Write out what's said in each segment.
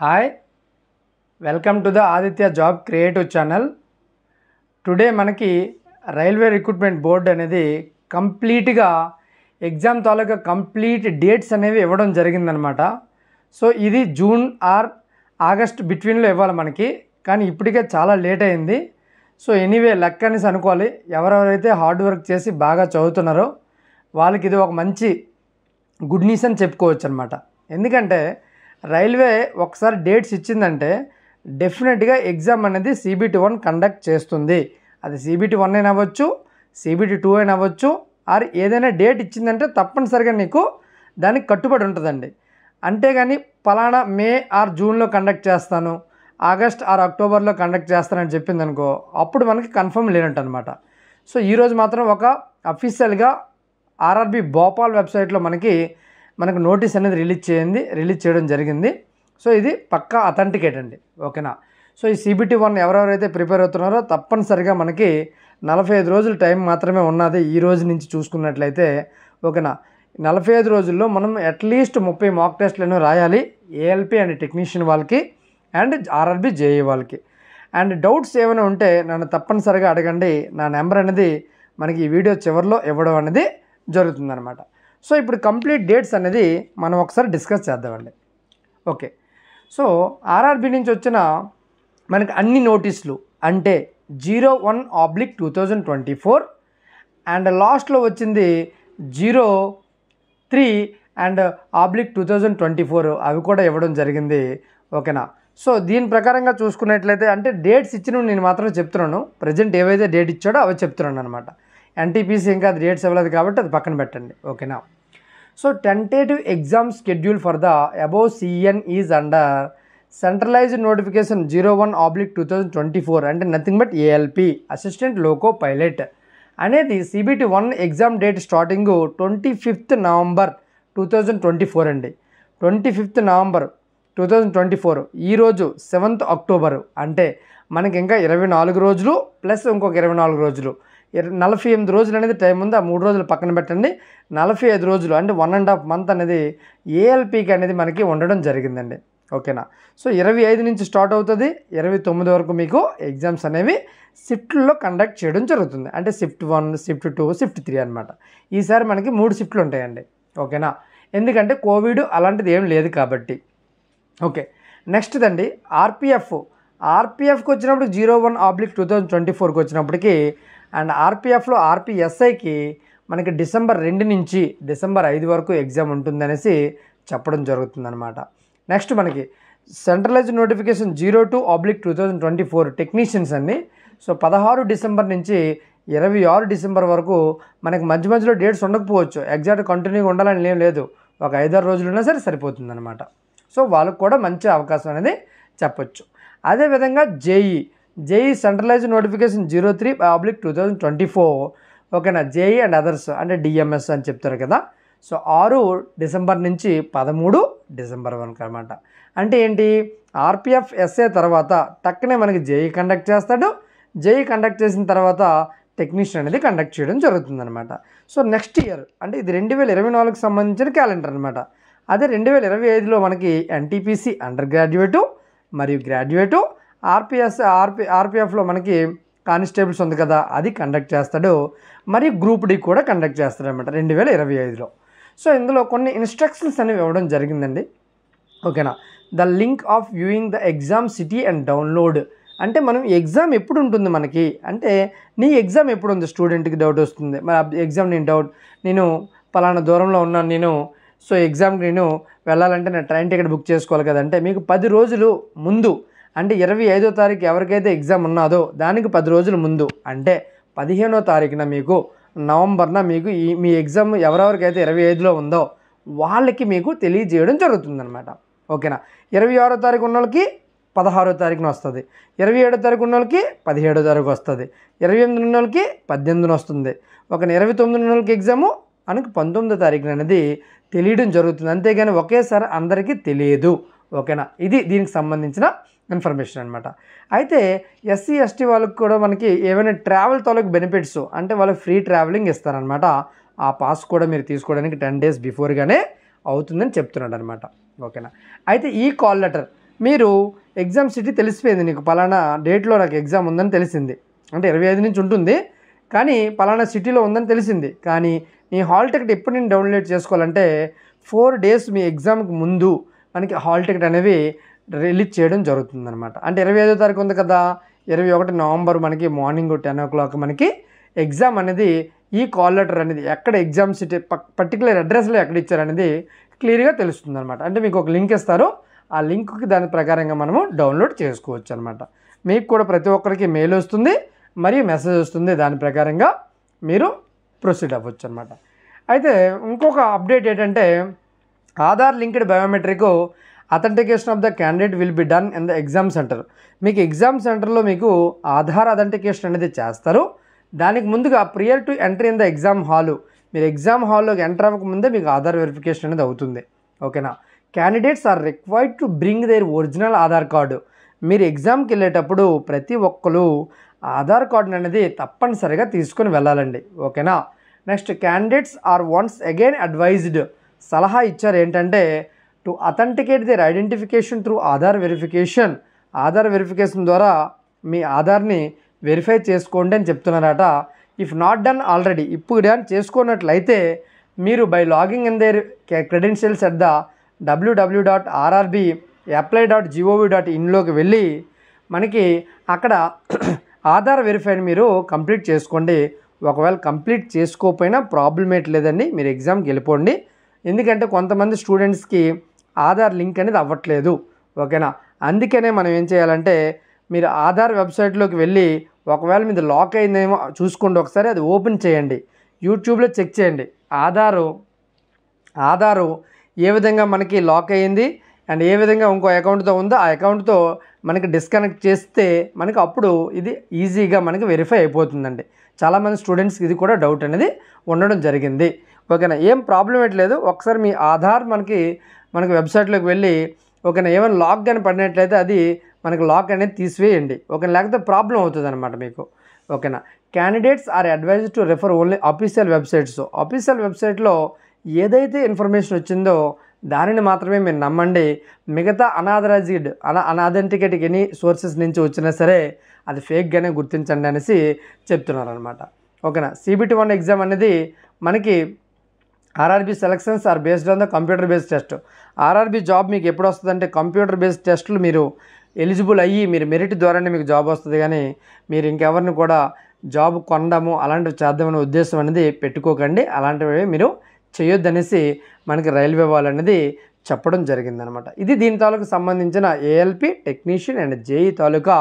Hi welcome to the Aditya job creative channel. Today మనకి railway recruitment board అనేది కంప్లీట్గా exam తాలూకా complete dates అనేవి ఇవ్వడం జరిగిందనమాట. సో ఇది జూన్ ఆర్ ఆగస్ట్ బిట్వీన్లో ఇవ్వాలి మనకి, కానీ ఇప్పటికే చాలా లేట్ అయింది. సో ఎనీవే లక్ అనేసి అనుకోవాలి. ఎవరెవరైతే హార్డ్ వర్క్ చేసి బాగా చదువుతున్నారో వాళ్ళకి ఇది ఒక మంచి గుడ్ న్యూస్ అని చెప్పుకోవచ్చు అనమాట. ఎందుకంటే రైల్వే ఒకసారి డేట్స్ ఇచ్చిందంటే డెఫినెట్గా ఎగ్జామ్ అనేది CBT-1 కండక్ట్ చేస్తుంది. అది CBT-1 అయినా అవ్వచ్చు, CBT-2 అయినా అవ్వచ్చు, ఆర్ ఏదైనా డేట్ ఇచ్చిందంటే తప్పనిసరిగా నీకు దానికి కట్టుబడి ఉంటుందండి. అంతేగాని పలానా మే ఆర్ జూన్లో కండక్ట్ చేస్తాను, ఆగస్ట్ ఆర్ అక్టోబర్లో కండక్ట్ చేస్తానని చెప్పింది అనుకో, అప్పుడు మనకి కన్ఫర్మ్ లేనట్టు అనమాట. సో ఈరోజు మాత్రం ఒక అఫీషియల్గా RRB భోపాల్ వెబ్సైట్లో మనకు నోటీస్ అనేది రిలీజ్ చేయడం జరిగింది. సో ఇది పక్కా అథెంటికేట్ అండి, ఓకేనా. సో ఈ CBT-1 ఎవరెవరైతే ప్రిపేర్ అవుతున్నారో తప్పనిసరిగా మనకి 45 రోజుల టైం మాత్రమే ఉన్నది ఈ రోజు నుంచి చూసుకున్నట్లయితే, ఓకేనా. 45 రోజుల్లో మనం అట్లీస్ట్ 30 మాక్ టెస్ట్లను రాయాలి, ALP అండ్ టెక్నీషియన్ వాళ్ళకి అండ్ RRB JE వాళ్ళకి. అండ్ డౌట్స్ ఏమైనా ఉంటే నన్ను తప్పనిసరిగా అడగండి. నా నెంబర్ అనేది మనకి ఈ వీడియో చివరిలో ఇవ్వడం అనేది జరుగుతుందన్నమాట. సో ఇప్పుడు కంప్లీట్ డేట్స్ అనేది మనం ఒకసారి డిస్కస్ చేద్దామండి. ఓకే, సో RRB నుంచి వచ్చిన మనకి అన్ని నోటీసులు అంటే 01/2024 అండ్ లాస్ట్లో వచ్చింది 03/2024 అవి కూడా ఇవ్వడం జరిగింది, ఓకేనా. సో దీని ప్రకారంగా చూసుకున్నట్లయితే అంటే డేట్స్ ఇచ్చినవి నేను మాత్రం చెప్తున్నాను, ప్రజెంట్ ఏవైతే డేట్ ఇచ్చాడో అవి చెప్తున్నాను అనమాట. NTPC ఇంకా అది డేట్స్ ఇవ్వలేదు కాబట్టి అది పక్కన పెట్టండి, ఓకేనా. So tentative exam schedule for the above CN is under centralised notification 01/2024 అంటే nothing but ALP assistant loco pilot అనేది CBT-1 exam date starting 25th November 2024 అండి. 25th నవంబర్ 2024 ఈరోజు 7th అక్టోబర్ అంటే మనకి ఇంకా 24 రోజులు ప్లస్ ఇంకొక 24 రోజులు 48 రోజులు అనేది టైం ఉంది. ఆ 3 రోజులు పక్కన పెట్టండి, 45 రోజులు అంటే 1.5 month అనేది ALPకి అనేది మనకి ఉండడం జరిగిందండి, ఓకేనా. సో 25 నుంచి స్టార్ట్ అవుతుంది, 29 వరకు మీకు ఎగ్జామ్స్ అనేవి షిఫ్ట్లో కండక్ట్ చేయడం జరుగుతుంది. అంటే షిఫ్ట్ 1, షిఫ్ట్ 2, షిఫ్ట్ 3 అనమాట. ఈసారి మనకి 3 షిఫ్ట్లు ఉంటాయండి, ఓకేనా. ఎందుకంటే కోవిడ్ అలాంటిది ఏం లేదు కాబట్టి. ఓకే, నెక్స్ట్ దండి ఆర్పిఎఫ్కి వచ్చినప్పుడు 01/2024కి వచ్చినప్పటికి అండ్ ఆర్పిఎఫ్లో RPSIకి మనకి డిసెంబర్ 2 నుంచి డిసెంబర్ 5 వరకు ఎగ్జామ్ ఉంటుందనేసి చెప్పడం జరుగుతుందన్నమాట. నెక్స్ట్ మనకి సెంట్రలైజ్డ్ నోటిఫికేషన్ 02/2024 టెక్నీషియన్స్ అండి. సో 16 డిసెంబర్ నుంచి 26 డిసెంబర్ వరకు మనకి మధ్యలో డేట్స్ ఉండకపోవచ్చు, ఎగ్జాక్ట్ కంటిన్యూగా ఉండాలని ఏం లేదు, ఒక 5-6 రోజులు ఉన్నా సరే సరిపోతుందన్నమాట. సో వాళ్ళకు కూడా మంచి అవకాశం అనేది చెప్పొచ్చు. అదేవిధంగా జేఈ సెంట్రలైజ్డ్ నోటిఫికేషన్ 03/2024, ఓకేనా. జేఈ అండ్ అదర్స్ అంటే DMS అని చెప్తారు కదా. సో 6 డిసెంబర్ నుంచి 13 డిసెంబర్ వరకు అనమాట. అంటే ఏంటి, RPF SA తర్వాత టక్కనే మనకి జేఈ కండక్ట్ చేస్తాడు, జేఈ కండక్ట్ చేసిన తర్వాత టెక్నీషియన్ అనేది కండక్ట్ చేయడం జరుగుతుందన్నమాట. సో నెక్స్ట్ ఇయర్ అంటే ఇది 2024కి సంబంధించిన క్యాలెండర్ అనమాట. అదే 2025లో మనకి NTPC అండర్ గ్రాడ్యుయేటు మరియు గ్రాడ్యుయేటు, ఆర్పిఎఫ్లో మనకి కానిస్టేబుల్స్ ఉంది కదా అది కండక్ట్ చేస్తాడు, మరియు గ్రూప్ D కూడా కండక్ట్ చేస్తాడు అనమాట 2025లో. సో ఇందులో కొన్ని ఇన్స్ట్రక్షన్స్ అనేవి ఇవ్వడం జరిగిందండి, ఓకేనా. The link of viewing the exam city and download అంటే మనం ఎగ్జామ్ ఎప్పుడు ఉంటుంది మనకి అంటే నీ ఎగ్జామ్ ఎప్పుడు ఉంది స్టూడెంట్కి డౌట్ వస్తుంది. మరి ఎగ్జామ్ నేను పలానా దూరంలో ఉన్నాను నేను, సో ఎగ్జామ్కి నేను వెళ్ళాలంటే నేను ట్రైన్ టికెట్ బుక్ చేసుకోవాలి కదంటే మీకు 10 రోజులు ముందు అంటే 25వ తారీఖు ఎవరికైతే ఎగ్జామ్ ఉన్నాదో దానికి 10 రోజుల ముందు అంటే 15వ తారీఖున మీకు నవంబర్న మీకు మీ ఎగ్జామ్ ఎవరెవరికైతే 25లో ఉందో వాళ్ళకి మీకు తెలియజేయడం జరుగుతుందన్నమాట, ఓకేనా. 26వ తారీఖు ఉన్న వాళ్ళకి 16వ తారీఖున వస్తుంది, 27వ తారీఖు ఉన్న వాళ్ళకి 17వ తారీఖు వస్తుంది, 28 ఉన్న వాళ్ళకి 18న వస్తుంది, ఒక 29 ఉన్న వాళ్ళకి ఎగ్జాము మనకి 19వ తారీఖున అనేది తెలియడం జరుగుతుంది. అంతేగాని ఒకేసారి అందరికీ తెలియదు, ఓకేనా. ఇది దీనికి సంబంధించిన ఇన్ఫర్మేషన్ అనమాట. అయితే SC ST వాళ్ళకి కూడా మనకి ఏమైనా ట్రావెల్ తాలూకు బెనిఫిట్స్ అంటే వాళ్ళకి ఫ్రీ ట్రావెలింగ్ ఇస్తారనమాట. ఆ పాస్ కూడా మీరు తీసుకోవడానికి 10 days బిఫోర్గానే అవుతుందని చెప్తున్నాడు అనమాట, ఓకేనా. అయితే ఈ కాల్ లెటర్ మీరు ఎగ్జామ్ సిటీ తెలిసిపోయింది, నీకు పలానా డేట్లో నాకు ఎగ్జామ్ ఉందని తెలిసింది, అంటే 25 నుంచి ఉంటుంది కానీ పలానా సిటీలో ఉందని తెలిసింది. కానీ నీ హాల్ టికెట్ ఎప్పుడు నేను డౌన్లోడ్ చేసుకోవాలంటే 4 days మీ ఎగ్జామ్కి ముందు మనకి హాల్ టికెట్ అనేవి రిలీజ్ చేయడం జరుగుతుందన్నమాట. అంటే 25వ తారీఖు ఉంది కదా, 21 నవంబర్ మనకి మార్నింగ్ 10 o'clock మనకి ఎగ్జామ్ అనేది ఈ కాల్ లెటర్ అనేది ఎక్కడ ఎగ్జామ్ సిటీ పర్టికులర్ అడ్రస్లో ఎక్కడ ఇచ్చారనేది క్లియర్గా తెలుస్తుంది అనమాట. అంటే మీకు ఒక లింక్ ఇస్తారు, ఆ లింక్కి దాని ప్రకారంగా మనము డౌన్లోడ్ చేసుకోవచ్చు అనమాట. మీకు కూడా ప్రతి ఒక్కరికి మెయిల్ వస్తుంది మరియు మెసేజ్ వస్తుంది, దాని ప్రకారంగా మీరు ప్రొసీడ్ అవ్వచ్చు అనమాట. అయితే ఇంకొక అప్డేట్ ఏంటంటే Aadhaar linked biometric authentication of the candidate will be done in the exam centre. మీకు ఎగ్జామ్ సెంటర్లో మీకు ఆధార్ అథెంటికేషన్ అనేది చేస్తారు. దానికి ముందుగా prior to entry in the exam hall, మీరు ఎగ్జామ్ హాల్లోకి ఎంటర్ అవ్వక ముందే మీకు ఆధార్ వెరిఫికేషన్ అనేది అవుతుంది. ఓకేనా. Candidates are required to bring their original Aadhaar card. మీరు ఎగ్జామ్కి వెళ్ళేటప్పుడు ప్రతి ఒక్కరు ఆధార్ కార్డుని అనేది తప్పనిసరిగా తీసుకొని వెళ్ళాలండి. ఓకేనా. Next, candidates are once again advised, సలహా ఇచ్చారు ఏంటంటే to authenticate their identification through Aadhaar verification. Aadhaar verification ద్వారా మీ ఆధార్ని వెరిఫై చేసుకోండి అని చెప్తున్నారట. ఇఫ్ నాట్ డన్ ఆల్రెడీ, ఇప్పుడు డన్ చేసుకున్నట్లయితే మీరు by logging in their credentials at the www.rrbapply.gov.in వెళ్ళి మనకి అక్కడ ఆధార్ వెరిఫైని మీరు కంప్లీట్ చేసుకోండి. ఒకవేళ కంప్లీట్ చేసుకోకపోయినా ప్రాబ్లం ఏంటి లేదండి, మీరు ఎగ్జామ్కి వెళ్ళిపోండి. ఎందుకంటే కొంతమంది స్టూడెంట్స్కి ఆధార్ లింక్ అనేది అవ్వట్లేదు. ఓకేనా. అందుకనే మనం ఏం చేయాలంటే మీరు ఆధార్ వెబ్సైట్లోకి వెళ్ళి ఒకవేళ మీది లాక్ అయిందేమో చూసుకోండి, ఒకసారి అది ఓపెన్ చేయండి, యూట్యూబ్లో చెక్ చేయండి ఆధారు ఏ విధంగా మనకి లాక్ అయ్యింది అండ్ ఏ విధంగా ఇంకో అకౌంట్తో ఉందో ఆ అకౌంట్తో మనకి డిస్కనెక్ట్ చేస్తే మనకి అప్పుడు ఇది ఈజీగా మనకి వెరిఫై అయిపోతుందండి. చాలామంది స్టూడెంట్స్కి ఇది కూడా డౌట్ అనేది ఉండడం జరిగింది. ఓకేనా. ఏం ప్రాబ్లం లేదు, ఒకసారి మీ ఆధార్ మనకి వెబ్సైట్లోకి వెళ్ళి ఓకేనా ఏమైనా లాక్ కానీ పడినట్లయితే అది మనకి లాక్ అనేది తీసివేయండి. ఓకే, లేకపోతే ప్రాబ్లం అవుతుంది అనమాట మీకు. ఓకేనా. Candidates are advised to refer only official websites. Official వెబ్సైట్లో ఏదైతే ఇన్ఫర్మేషన్ వచ్చిందో దానిని మాత్రమే మీరు నమ్మండి. మిగతా అన్అథెంటికేటెడ్ ఎనీ సోర్సెస్ నుంచి వచ్చినా సరే అది ఫేక్గానే గుర్తించండి అనేసి చెప్తున్నారు అనమాట. ఓకేనా. CBT-1 ఎగ్జామ్ అనేది మనకి RRB selections are based on the computer based test. RRB job మీకు ఎప్పుడు వస్తుందంటే కంప్యూటర్ బేస్డ్ టెస్టులు మీరు ఎలిజిబుల్ అయ్యి మీరు మెరిట్ ద్వారానే మీకు జాబ్ వస్తుంది, కానీ మీరు ఇంకెవరిని కూడా జాబ్ కొనడము అలాంటివి చేద్దామనే ఉద్దేశం అనేది పెట్టుకోకండి. అలాంటివి మీరు చేయొద్దనేసి మనకి రైల్వే వాళ్ళు అనేది చెప్పడం జరిగిందనమాట. ఇది దీని తాలూకు సంబంధించిన ALP టెక్నీషియన్ అండ్ JEE తాలూకా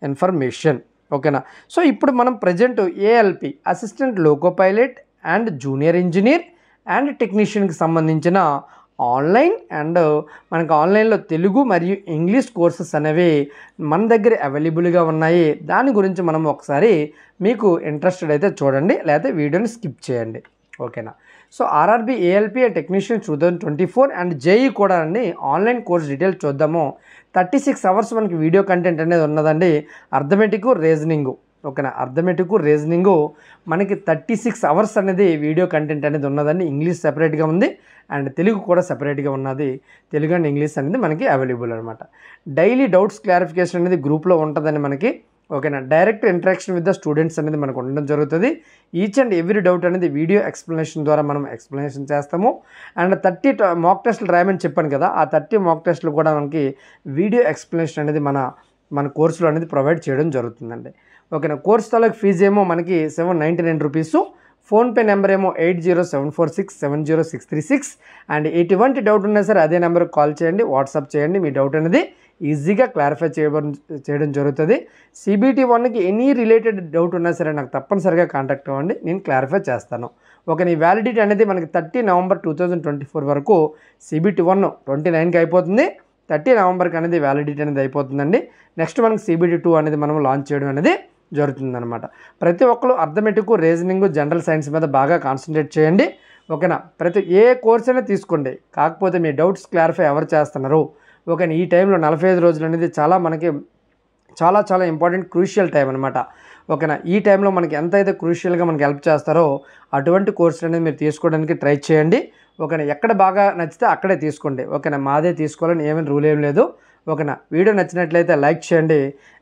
ఇన్ఫర్మేషన్. ఓకేనా. సో ఇప్పుడు మనం present ALP assistant loco pilot and junior engineer and టెక్నీషియన్కి సంబంధించిన ఆన్లైన్ అండ్ మనకు ఆన్లైన్లో తెలుగు మరియు ఇంగ్లీష్ కోర్సెస్ అనేవి మన దగ్గర అవైలబుల్గా ఉన్నాయి. దాని గురించి మనం ఒకసారి మీకు ఇంట్రెస్టెడ్ అయితే చూడండి, లేకపోతే వీడియోని స్కిప్ చేయండి. ఓకేనా. So RRB ALP technician 2024 and JEE కూడా అండి ఆన్లైన్ కోర్స్ డీటెయిల్స్ చూద్దాము. 36 hours మనకి వీడియో కంటెంట్ అనేది ఉన్నదండి. Arithmetic reasoning. ఓకేనా. అర్థమెటిక్ రీజనింగు మనకి 36 hours అనేది వీడియో కంటెంట్ అనేది ఉన్నదండి. ఇంగ్లీష్ సెపరేట్గా ఉంది అండ్ తెలుగు కూడా సెపరేట్గా ఉన్నది. తెలుగు అండ్ ఇంగ్లీష్ అనేది మనకి అవైలబుల్ అనమాట. డైలీ డౌట్స్ క్లారిఫికేషన్ అనేది గ్రూప్లో ఉంటుందండి మనకి. ఓకేనా. Direct interaction with the students అనేది మనకు ఉండడం జరుగుతుంది. ఈచ్ అండ్ ఎవ్రీ డౌట్ అనేది వీడియో ఎక్స్ప్లెనేషన్ ద్వారా మనం ఎక్స్ప్లెనేషన్ చేస్తాము. అండ్ 30 మాక్ టెస్టులు రాయమని చెప్పాను కదా, ఆ 30 మాక్ టెస్టులు కూడా మనకి వీడియో ఎక్స్ప్లెనేషన్ అనేది మన కోర్సులో అనేది ప్రొవైడ్ చేయడం జరుగుతుందండి. ఓకేనా. కోర్స్ తాలూకు ఫీజు ఏమో మనకి 799 రూపీస్. ఫోన్పే నెంబర్ ఏమో 8074670636. అండ్ ఎటువంటి డౌట్ ఉన్నా సరే అదే నెంబర్కి కాల్ చేయండి, వాట్సాప్ చేయండి. మీ డౌట్ అనేది ఈజీగా క్లారిఫై చేయడం జరుగుతుంది. CBT-1కి ఎనీ రిలేటెడ్ డౌట్ ఉన్నా సరే నాకు తప్పనిసరిగా కాంటాక్ట్ అవ్వండి, నేను క్లారిఫై చేస్తాను. ఓకే. ఈ వ్యాలిడిటీ అనేది మనకి 30 నవంబర్ 2024 వరకు. CBT-1 29కి అయిపోతుంది, 30 నవంబర్కి అనేది వ్యాలిడిటీ అనేది అయిపోతుందండి. నెక్స్ట్ మనకి CBT-2 అనేది మనం లాంచ్ చేయడం అనేది జరుగుతుందన్నమాట. ప్రతి ఒక్కరు అర్థమెటిక్ రీజనింగ్ జనరల్ సైన్స్ మీద బాగా కాన్సన్ట్రేట్ చేయండి. ఓకేనా. ఏ కోర్స్ అయినా తీసుకోండి, కాకపోతే మీ డౌట్స్ క్లారిఫై ఎవరు చేస్తున్నారు. ఓకేనా. ఈ టైంలో 45 రోజులు అనేది మనకి చాలా ఇంపార్టెంట్ క్రూషియల్ టైం అనమాట. ఓకేనా. ఈ టైంలో మనకి ఎంతైతే క్రూషియల్గా మనకి హెల్ప్ చేస్తారో అటువంటి కోర్సులు అనేది మీరు తీసుకోవడానికి ట్రై చేయండి. ఓకేనా. ఎక్కడ బాగా నచ్చితే అక్కడే తీసుకోండి. ఓకేనా. మాదే తీసుకోవాలని ఏమైనా రూల్ ఏం లేదు. ఓకేనా. వీడియో నచ్చినట్లయితే లైక్ చేయండి.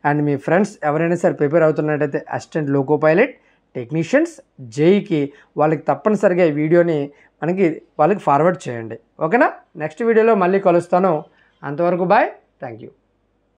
అండ్ మీ ఫ్రెండ్స్ ఎవరైనా సరే ప్రిపేర్ అవుతున్నట్టయితే అసిస్టెంట్ లోకో పైలట్ టెక్నీషియన్స్ జేఈకి వాళ్ళకి తప్పనిసరిగా ఈ వీడియోని వాళ్ళకి ఫార్వర్డ్ చేయండి. ఓకేనా. నెక్స్ట్ వీడియోలో మళ్ళీ కలుస్తాను. అంతవరకు బాయ్. Thank you.